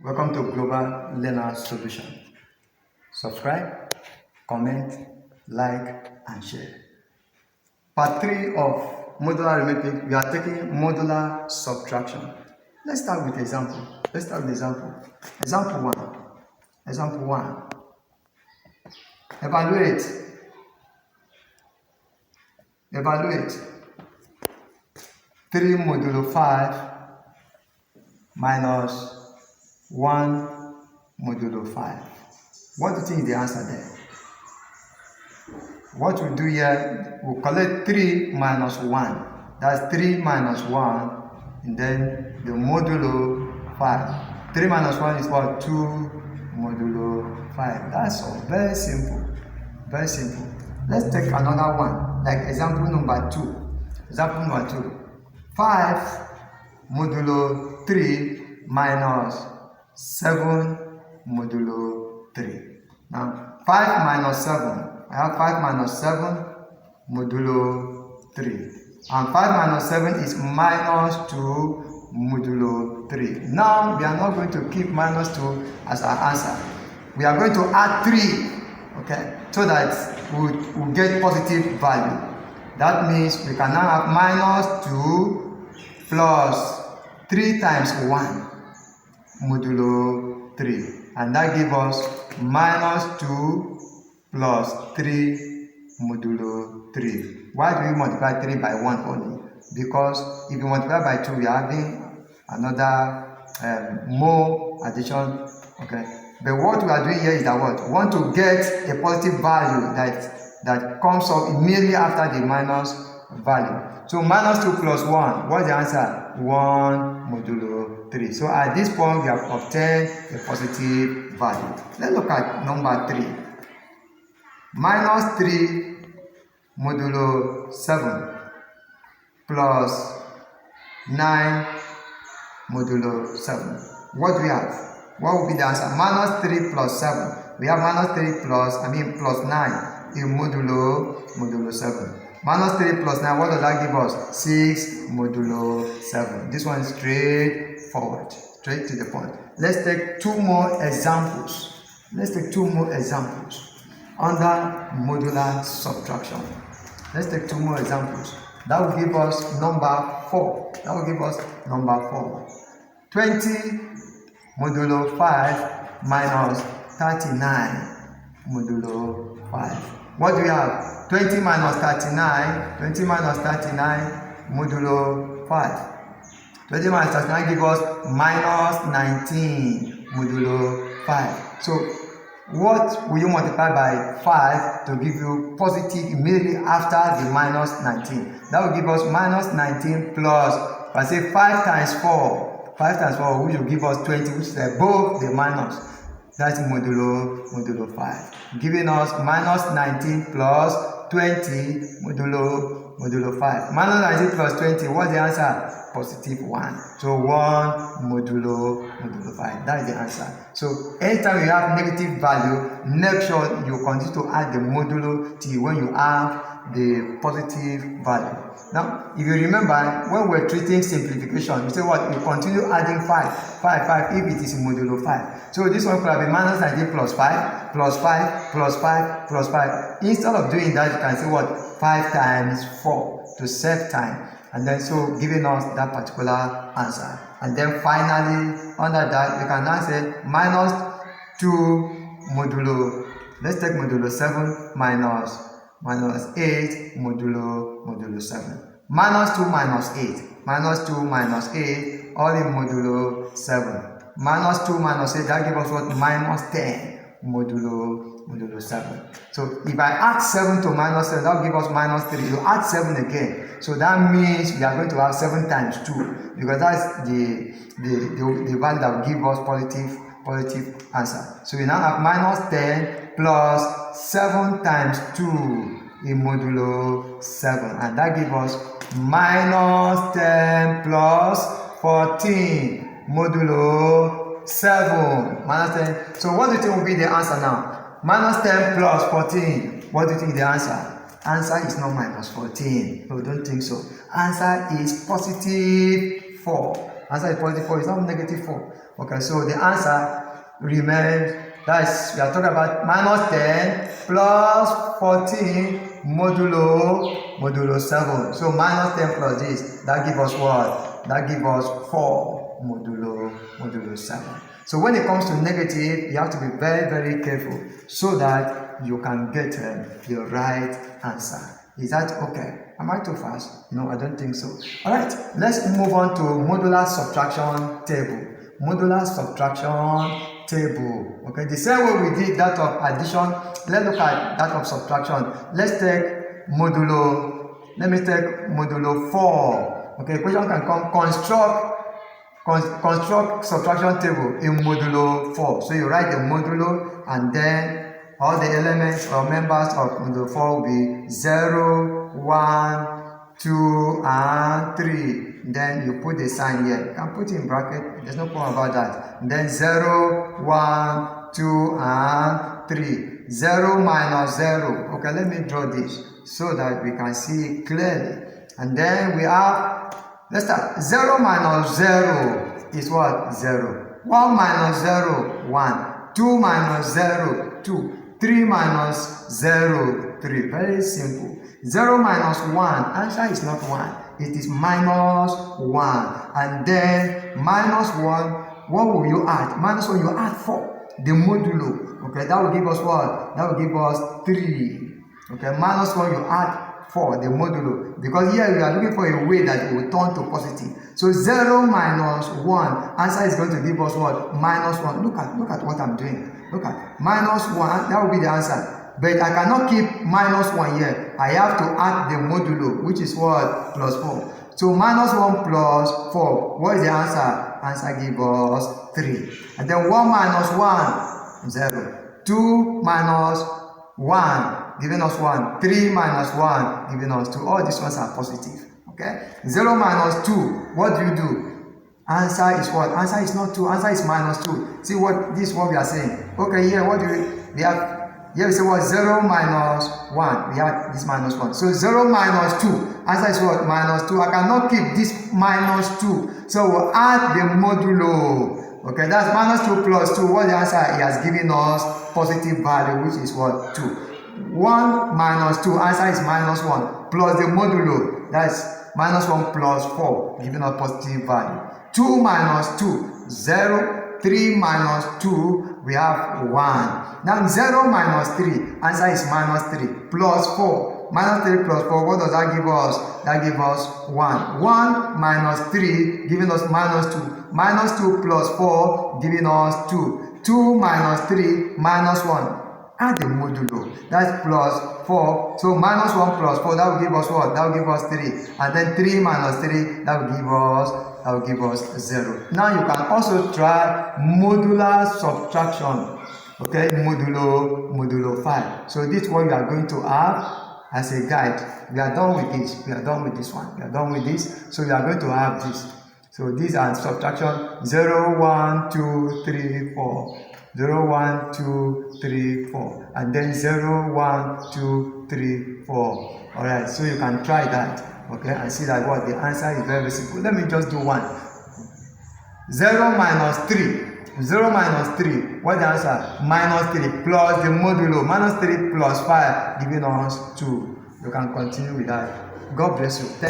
Welcome to Global Learner Solution. Subscribe, comment, like, and share. Part 3 of modular arithmetic, we are taking modular subtraction. Let's start with example. Example 1. Evaluate 3 modulo 5 minus 1 modulo 5. What do you think is the answer there? What we'll do here, we'll collect 3 minus 1. That's 3 minus 1, and then the modulo 5. 3 minus 1 is what? 2 modulo 5. That's all. Very simple. Very simple. Let's take another one, like example number 2. 5 modulo 3 minus 7 modulo 3. Now, 5 minus 7. I have 5 minus 7 modulo 3. And 5 minus 7 is minus 2 modulo 3. Now, we are not going to keep minus 2 as our answer. We are going to add 3, okay, so that we'll get positive value. That means we can now have minus 2 plus 3 times 1 modulo 3, and that gives us minus 2 plus 3 modulo 3. Why do we multiply 3 by 1 only? Because if you multiply by 2, we are having another more addition, okay? But what we are doing here is that what? We want to get a positive value that comes up immediately after the minus value. So minus 2 plus 1, what's the answer? 1 modulo 3. So at this point, we have obtained a positive value. Let's look at number 3. Minus 3 modulo 7 plus 9 modulo 7. What do we have? What will be the answer? Minus 3 plus 7. We have minus 3 plus 9 in modulo 7. Minus 3 plus 9, what does that give us? 6 modulo 7. This one is straightforward, straight to the point. Let's take 2 more examples. Under modular subtraction. Let's take 2 more examples. That will give us number 4. 20 modulo 5 minus 39 modulo 5. What do we have? 20 minus 39 modulo 5. 20 minus 39 gives us minus 19 modulo 5. So what will you multiply by 5 to give you positive immediately after the minus 19? That will give us minus 19 plus, if I say 5 times 4, which will give us 20, which is above the minus. That's modulo 5. Giving us minus 19 plus 20 modulo 5. Minus 19 plus 20, what's the answer? Positive 1. So 1 modulo 5. That is the answer. So anytime you have negative value, make sure you continue to add the modulo till when you have the positive value. Now, if you remember, when we're treating simplification, we say what? You continue adding 5 if it is modulo 5. So this one could have been minus 19 plus 5, plus 5, plus 5, plus 5. Instead of doing that, you can say what? 5 times 4 to save time. And then so giving us that particular answer. And then finally, under that, we can now say minus 2 modulo. Let's take modulo 7 minus 8 modulo 7. Minus 2 minus 8. All in modulo 7. Minus 2 minus 8, that gives us what? Minus 10 modulo 7. So if I add 7 to minus 7, that will give us minus 3. You add 7 again. So that means we are going to have 7 times 2, because that's the value that will give us positive answer. So we now have minus 10 plus 7 times 2 in modulo 7, and that gives us minus 10 plus 14 modulo 7. Minus 10. So what do you think will be the answer now? Minus 10 plus 14. What do you think is the answer? Answer is not minus 14. No, don't think so. Answer is positive 4. Answer is positive 4. It's not negative 4. Okay, so the answer remains, that's, we are talking about minus 10 plus 14 modulo 7. So minus 10 plus this, that gives us what? That gives us 4 modulo 7. So when it comes to negative, you have to be very, very careful so that you can get the right answer. Is that okay? Am I too fast? No, I don't think so. Alright, let's move on to modular subtraction table. Modular subtraction table. Okay, the same way we did that of addition, let's look at that of subtraction. Let's take modulo, let me take modulo 4. Okay, question can come, construct subtraction table in modulo 4. So you write the modulo and then all the elements or members of modulo 4 will be 0, 1, 2, and 3. Then you put the sign here. You can put it in bracket. There's no problem about that. And then 0, 1, 2, and 3. 0 minus 0. Okay, let me draw this so that we can see it clearly. And then we have, let's start. 0 minus 0 is what? 0. 1 minus 0, 1. 2 minus 0, 2. 3 minus 0, 3. Very simple. 0 minus 1, answer is not 1. It is minus 1. And then minus 1, what will you add? Minus 1, you add 4. The modulo. Okay, that will give us what? That will give us 3. Okay, minus 1, you add 4, the modulo. Because here we are looking for a way that it will turn to positive. So 0 minus 1, answer is going to give us what? Minus 1. Look at what I'm doing. Look at minus 1, that will be the answer. But I cannot keep minus 1 here. I have to add the modulo, which is what? Plus 4. So minus 1 plus 4. What is the answer? Answer gives us 3. And then 1 minus 1, 0. 2 minus 1, giving us 1. 3 minus 1, giving us 2. All these ones are positive. Okay? 0 minus 2, what do? Answer is what? Answer is not 2. Answer is minus 2. See what? This is what we are saying. Okay, here, what do we have? Here we say what? 0 minus 1. We have this minus 1. So 0 minus 2. Answer is what? Minus 2. I cannot keep this minus 2. So we'll add the modulo. Okay, that's minus 2 plus 2. What the answer? He has given us positive value, which is what? 2. 1 minus 2. Answer is minus 1. Plus the modulo. That's minus 1 plus 4. Giving us positive value. 2 minus 2. 0. 3 minus 2, we have 1. Now 0 minus 3, answer is minus 3. Plus 4, minus 3 plus 4, what does that give us? That gives us 1. 1 minus 3, giving us minus 2. Minus 2 plus 4, giving us 2. 2 minus 3, minus 1. Add the modulo, that's plus 4. So minus 1 plus 4, that will give us what? That will give us 3. And then 3 minus 3, that will give us 0. Now you can also try modular subtraction. Okay, modulo 5. So this is what you are going to have as a guide. We are done with this. We are done with this one. We are done with this. So we are going to have this. So these are subtraction 0, 1, 2, 3, 4. 0, 1, 2, 3, 4. And then 0, 1, 2, 3, 4. Alright, so you can try that. Okay, and see that what the answer is very simple. Let me just do one. 0 minus 3. 0 minus 3. What the answer? Minus 3 plus the modulo. Minus 3 plus 5 giving us 2. You can continue with that. God bless you. Thank you.